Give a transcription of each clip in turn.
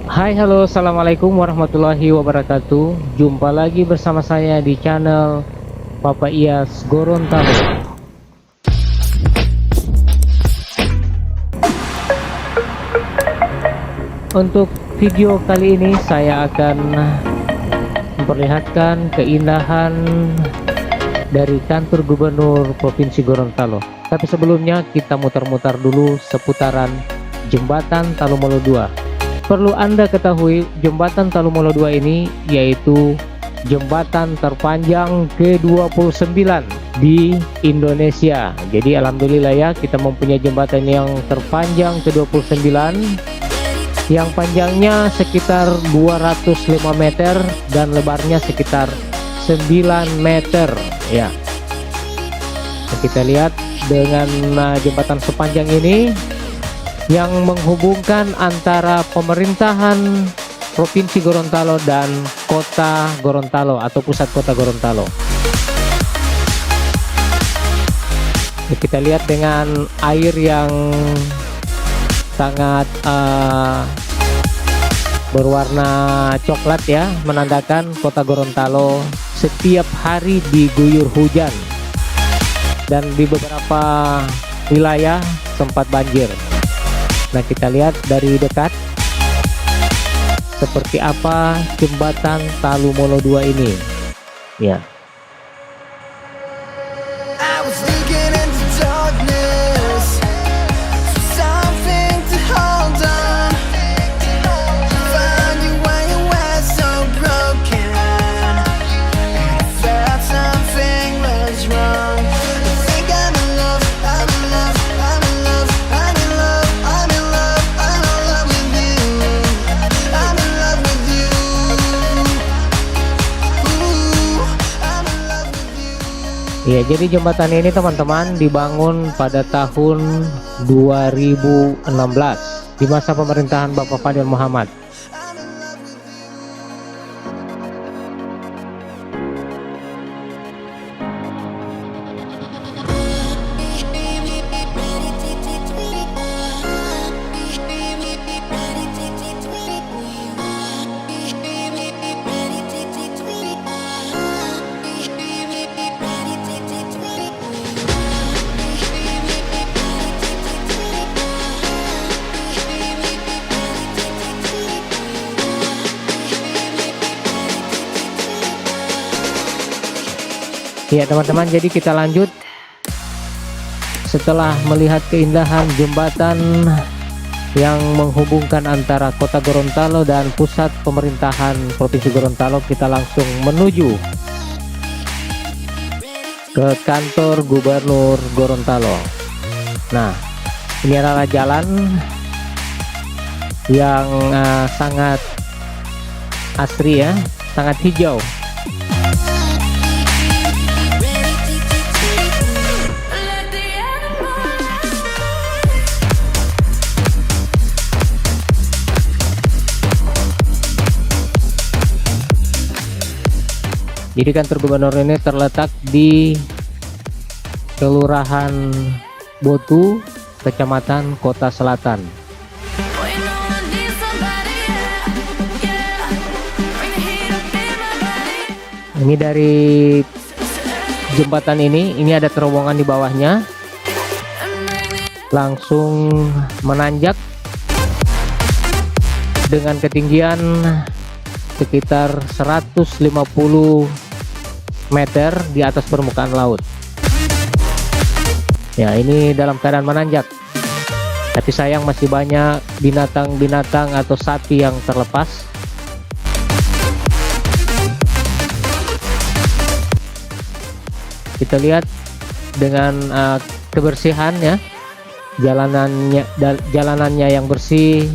Hai, halo, assalamualaikum warahmatullahi wabarakatuh. Jumpa lagi bersama saya di channel Papa Iyas Gorontalo. Untuk video kali ini saya akan memperlihatkan keindahan dari kantor gubernur Provinsi Gorontalo. Tapi sebelumnya kita mutar-mutar dulu seputaran jembatan Talumolo 2. Perlu Anda ketahui, jembatan Talumolo 2 ini yaitu jembatan terpanjang ke-29 di Indonesia. Jadi alhamdulillah ya, kita mempunyai jembatan yang terpanjang ke-29 yang panjangnya sekitar 205 meter dan lebarnya sekitar 9 meter ya. Kita lihat dengan jembatan sepanjang ini yang menghubungkan antara pemerintahan Provinsi Gorontalo dan Kota Gorontalo atau pusat Kota Gorontalo. Kita lihat dengan air yang sangat berwarna coklat ya, menandakan Kota Gorontalo setiap hari diguyur hujan dan di beberapa wilayah sempat banjir. Nah, kita lihat dari dekat seperti apa jembatan Talumolo 2 ini ya. Ya, jadi jembatan ini teman-teman dibangun pada tahun 2016 di masa pemerintahan Bapak Fadil Muhammad. Ya teman-teman, jadi kita lanjut. Setelah melihat keindahan jembatan yang menghubungkan antara Kota Gorontalo dan pusat pemerintahan Provinsi Gorontalo, kita langsung menuju ke kantor Gubernur Gorontalo. Nah, ini adalah jalan yang sangat asri ya, sangat hijau. Jadi kantor gubernur ini terletak di Kelurahan Botu, Kecamatan Kota Selatan. Ini dari jembatan ini ada terowongan di bawahnya, langsung menanjak dengan ketinggian sekitar 150 meter di atas permukaan laut. Ya, ini dalam keadaan menanjak. Tapi sayang masih banyak binatang-binatang atau sapi yang terlepas. Kita lihat dengan kebersihan ya, jalanannya yang bersih.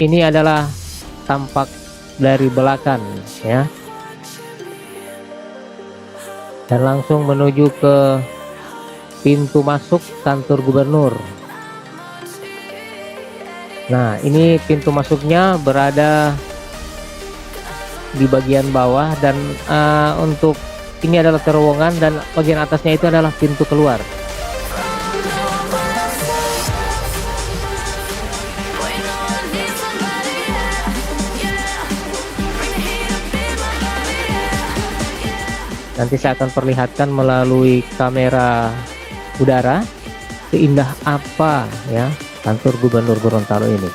Ini adalah tampak dari belakang ya, dan langsung menuju ke pintu masuk kantor gubernur. Nah, ini pintu masuknya berada di bagian bawah, dan untuk ini adalah terowongan, dan bagian atasnya itu adalah pintu keluar. Nanti saya akan perlihatkan melalui kamera udara seindah apa ya kantor Gubernur Gorontalo ini.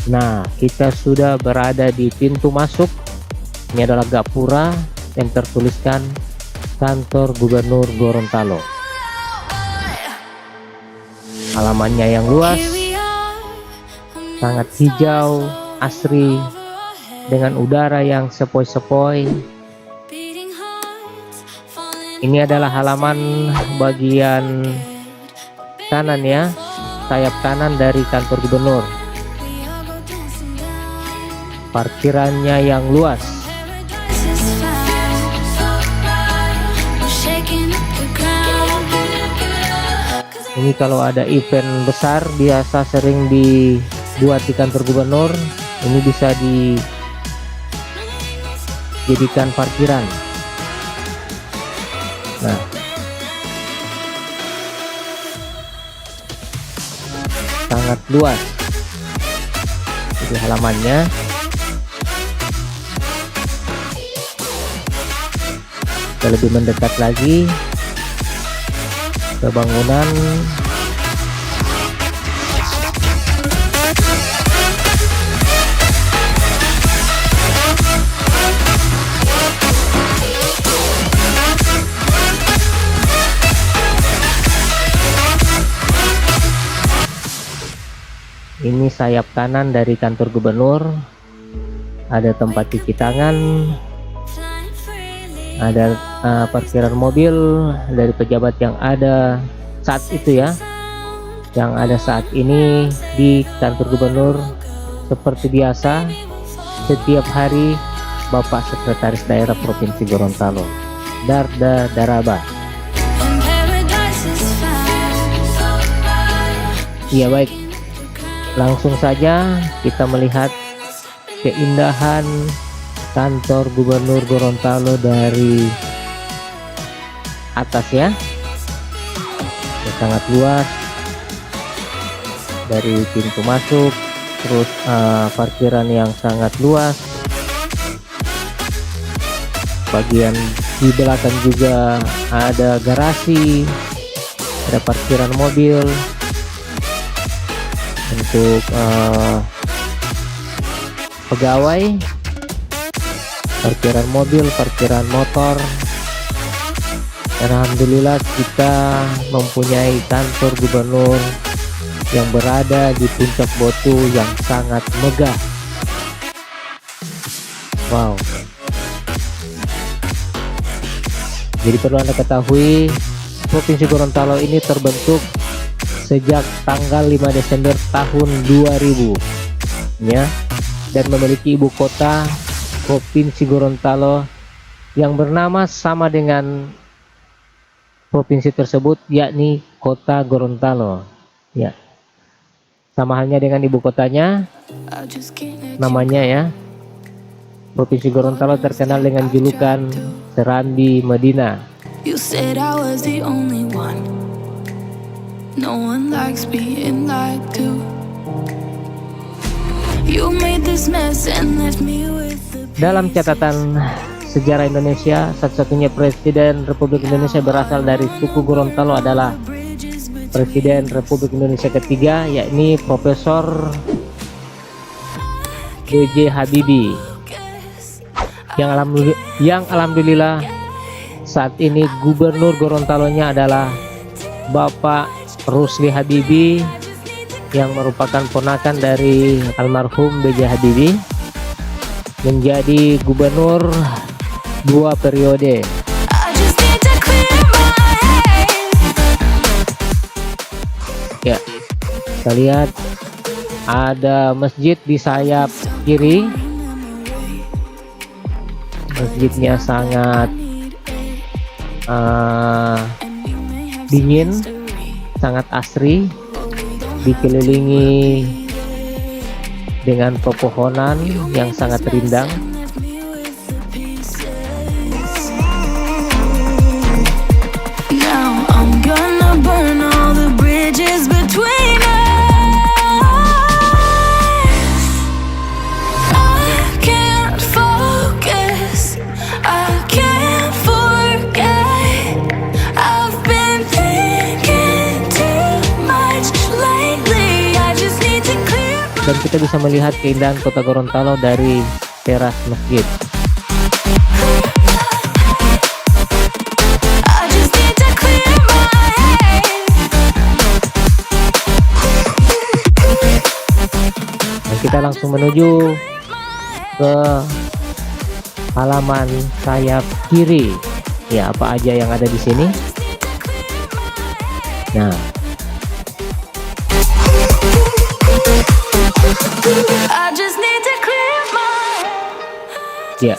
Nah, kita sudah berada di pintu masuk. Ini adalah gapura yang tertuliskan Kantor Gubernur Gorontalo. Halamannya yang luas, sangat hijau, asri, dengan udara yang sepoi-sepoi. Ini adalah halaman bagian kanan ya, sayap kanan dari kantor gubernur. Parkirannya yang luas. Ini kalau ada event besar biasa sering dibuat di kantor gubernur. Ini bisa dijadikan parkiran. Nah, sangat luas. Jadi halamannya. Kita lebih mendekat lagi ke bangunan. Ini sayap kanan dari kantor gubernur. Ada tempat cuci tangan, ada parkiran mobil dari pejabat yang ada saat itu ya, yang ada saat ini di kantor gubernur. Seperti biasa, setiap hari Bapak Sekretaris Daerah Provinsi Gorontalo, Darda Daraba. Iya, baik, langsung saja kita melihat keindahan kantor Gubernur Gorontalo dari atas ya. Sangat luas dari pintu masuk, terus parkiran yang sangat luas. Bagian di belakang juga ada garasi, ada parkiran mobil untuk pegawai, parkiran mobil, parkiran motor. Dan alhamdulillah kita mempunyai kantor gubernur yang berada di puncak Botu yang sangat megah. Wow. Jadi perlu Anda ketahui, Provinsi Gorontalo ini terbentuk sejak tanggal 5 Desember tahun 2000 ya, dan memiliki ibu kota Provinsi Gorontalo yang bernama sama dengan provinsi tersebut, yakni Kota Gorontalo ya. Sama halnya dengan ibu kotanya, namanya ya. Provinsi Gorontalo terkenal dengan julukan Serambi Medina. You said I was the only one. No one likes being lied to. You made this mess and left me with the... Dalam catatan sejarah Indonesia, satu-satunya Presiden Republik Indonesia berasal dari suku Gorontalo adalah Presiden Republik Indonesia ketiga, yakni Profesor B.J. Habibie, yang alhamdulillah saat ini Gubernur Gorontalonya adalah Bapak Rusli Habibie yang merupakan ponakan dari almarhum B.J. Habibie menjadi gubernur 2 periode. Ya, kita lihat ada masjid di sayap kiri. Masjidnya sangat dingin, sangat asri, dikelilingi dengan pepohonan yang sangat rindang. Now I'm gonna burn all the bridges between us. I can't focus, I can't forget. I've been thinking too much lately. I just need to clear my Dan kita bisa melihat keindahan kota Gorontalo dari teras masjid. I just need to clear my head. Dan kita langsung menuju ke halaman sayap kiri. Ya, apa aja yang ada di sini? Nah, I just need to clear my ya,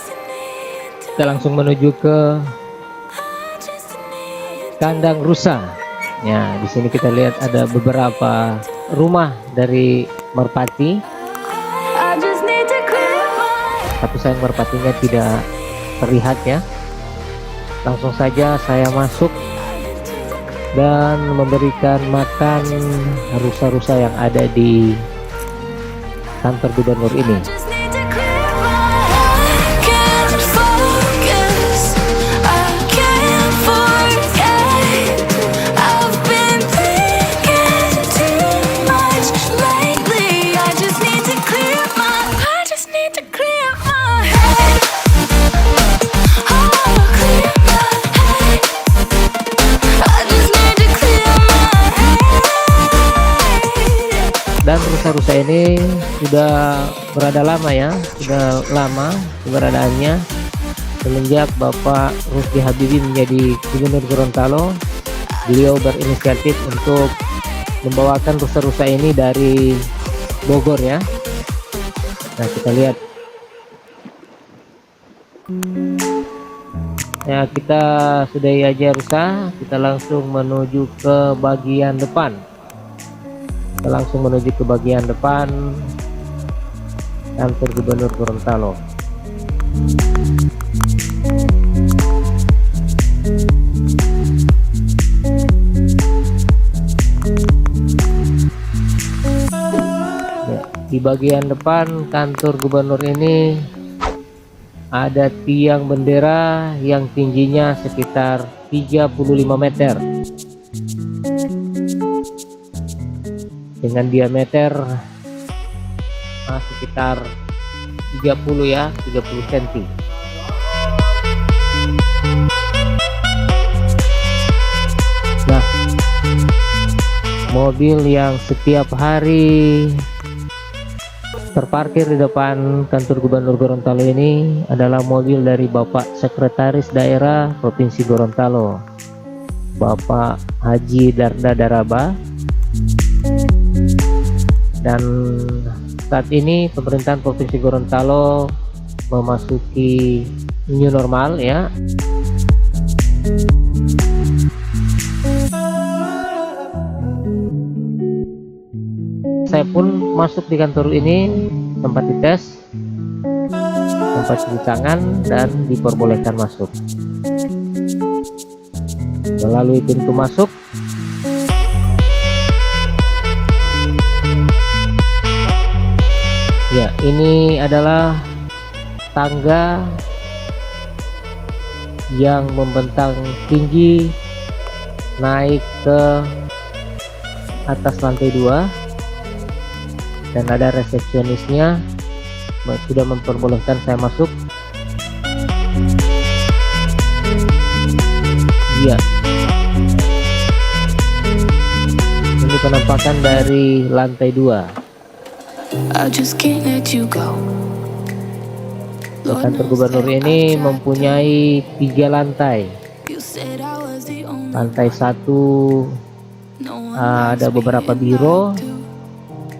kita langsung menuju ke kandang rusa. Ya, di sini kita lihat ada beberapa rumah dari merpati, I just need to clear my tapi sayang merpatinya tidak terlihat ya. Langsung saja saya masuk dan memberikan makan rusa-rusa yang ada di kantor gubernur ini. just need to clear my I can't focus, I can't forget. I've been thinking too much lately. I just need to clear my head. Oh, clear my head. I just need to clear my head. Dan rusa-rusa ini sudah berada lama ya, sudah lama keberadaannya semenjak Bapak Rusli Habibie menjadi gubernur Gorontalo. Beliau berinisiatif untuk membawakan rusa-rusa ini dari Bogor ya. Nah, kita lihat ya, kita sudahi aja rusa, kita langsung menuju ke bagian depan. Kita langsung menuju ke bagian depan kantor gubernur Gorontalo. Ya, di bagian depan kantor gubernur ini ada tiang bendera yang tingginya sekitar 35 meter dengan diameter sekitar 30 ya, 30 cm. Nah, mobil yang setiap hari terparkir di depan kantor gubernur Gorontalo ini adalah mobil dari Bapak Sekretaris Daerah Provinsi Gorontalo, Bapak Haji Darda Daraba. Dan saat ini pemerintahan Provinsi Gorontalo memasuki new normal ya. Saya pun masuk di kantor ini, tempat dites, tempat cuci tangan, dan diperbolehkan masuk. Melalui pintu masuk, ya, ini adalah tangga yang membentang tinggi naik ke atas lantai 2, dan ada resepsionisnya sudah memperbolehkan saya masuk. Ya, Ini penampakan dari lantai 2. I just can't let you go. Lord Kantor knows gubernur that ini I've tried mempunyai 3 lantai. to- You said I was the only Lantai 1 no one ada likes beberapa being biro, lied to.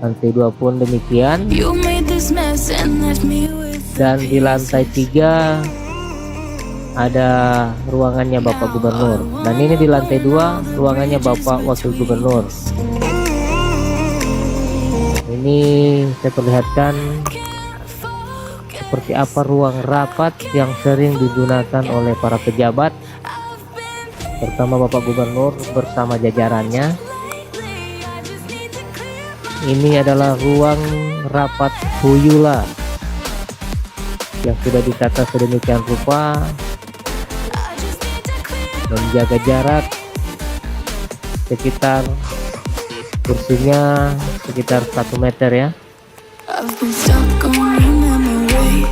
lantai 2 pun demikian, You made this mess and left me with the dan di lantai 3 ada ruangannya Bapak Gubernur, dan ini di lantai 2 ruangannya Bapak Wakil Gubernur. Ini saya perlihatkan seperti apa ruang rapat yang sering digunakan oleh para pejabat, terutama Bapak Gubernur bersama jajarannya. Ini adalah ruang rapat Huyula yang sudah ditata sedemikian rupa, menjaga jarak sekitar kursinya sekitar 1 meter ya. I've been stuck on your memory,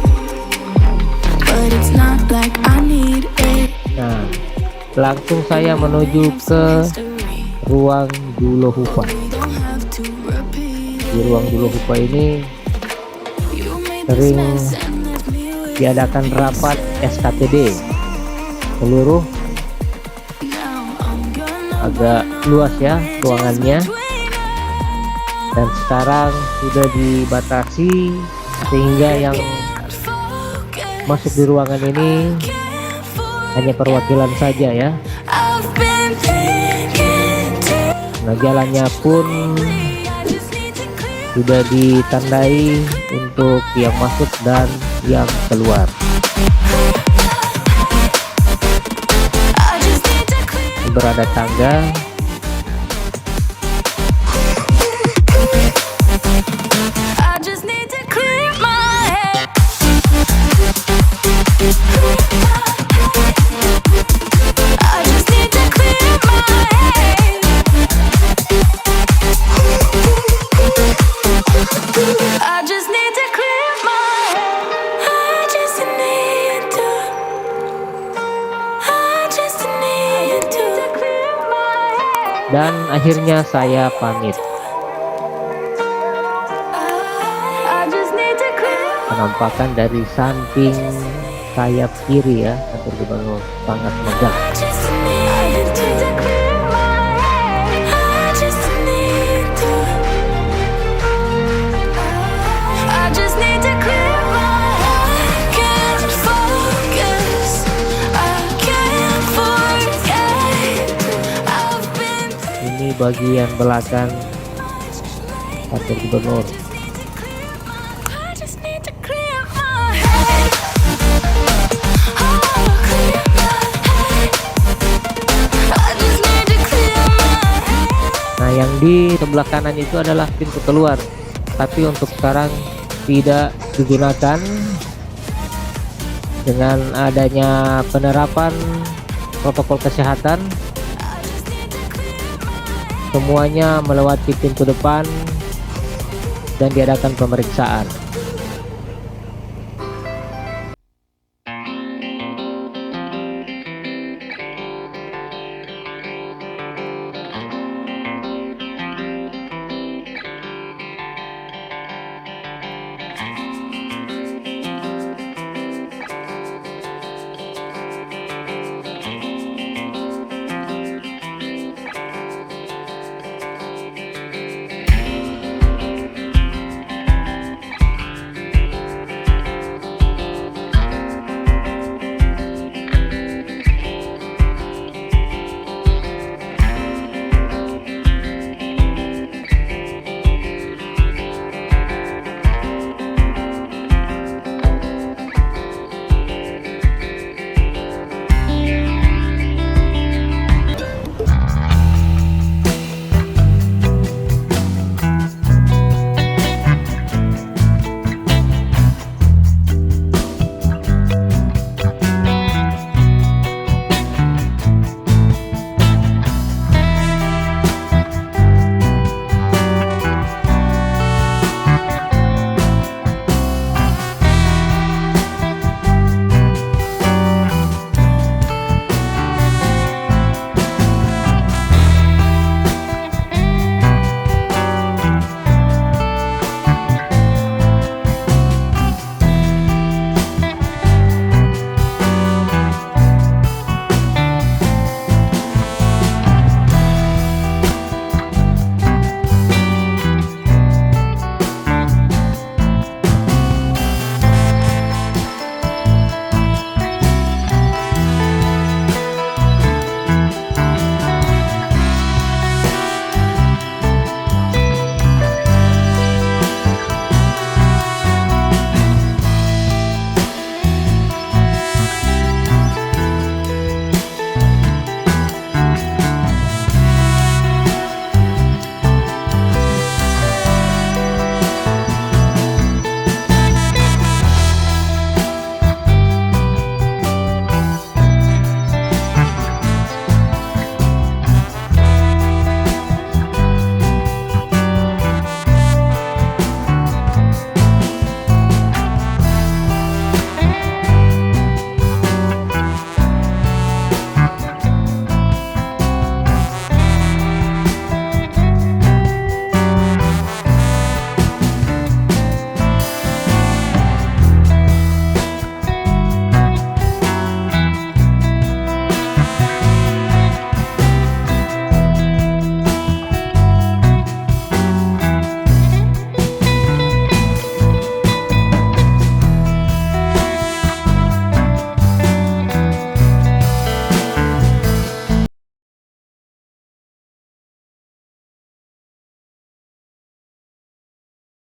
but it's not like I need it. Nah, langsung saya menuju ke Mystery. ruang Dulo Hupa. We don't have to repeat Di ruang Dulo Hupa ini You made sering this mess and left me with diadakan rapat SKPD. Seluruh now I'm gonna agak luas ya ruangannya, dan sekarang sudah dibatasi sehingga yang masuk di ruangan ini hanya perwakilan saja ya. I've been thinking too. Nah, jalannya pun I just need to clear. sudah ditandai untuk yang masuk dan yang keluar. I just need to clear. Berada tangga, I just need to clear my head. I just need to clear my head. I just need to clear my head. I just need to. I just need to clear my head. dan akhirnya saya pamit. I just need to clear. Penampakan dari samping sayap kiri ya, kantor gubernur sangat megah. I just need to clear my head. I just need to. I just need to clear my head. Can't focus. I can't forget. I've been. Ini bagian belakang kantor gubernur. I just need to clear my head. Oh, clear my head. I just need to clear my head. Nah, yang di sebelah kanan itu adalah pintu keluar, tapi untuk sekarang tidak digunakan dengan adanya penerapan protokol kesehatan. Semuanya melewati pintu depan dan diadakan pemeriksaan.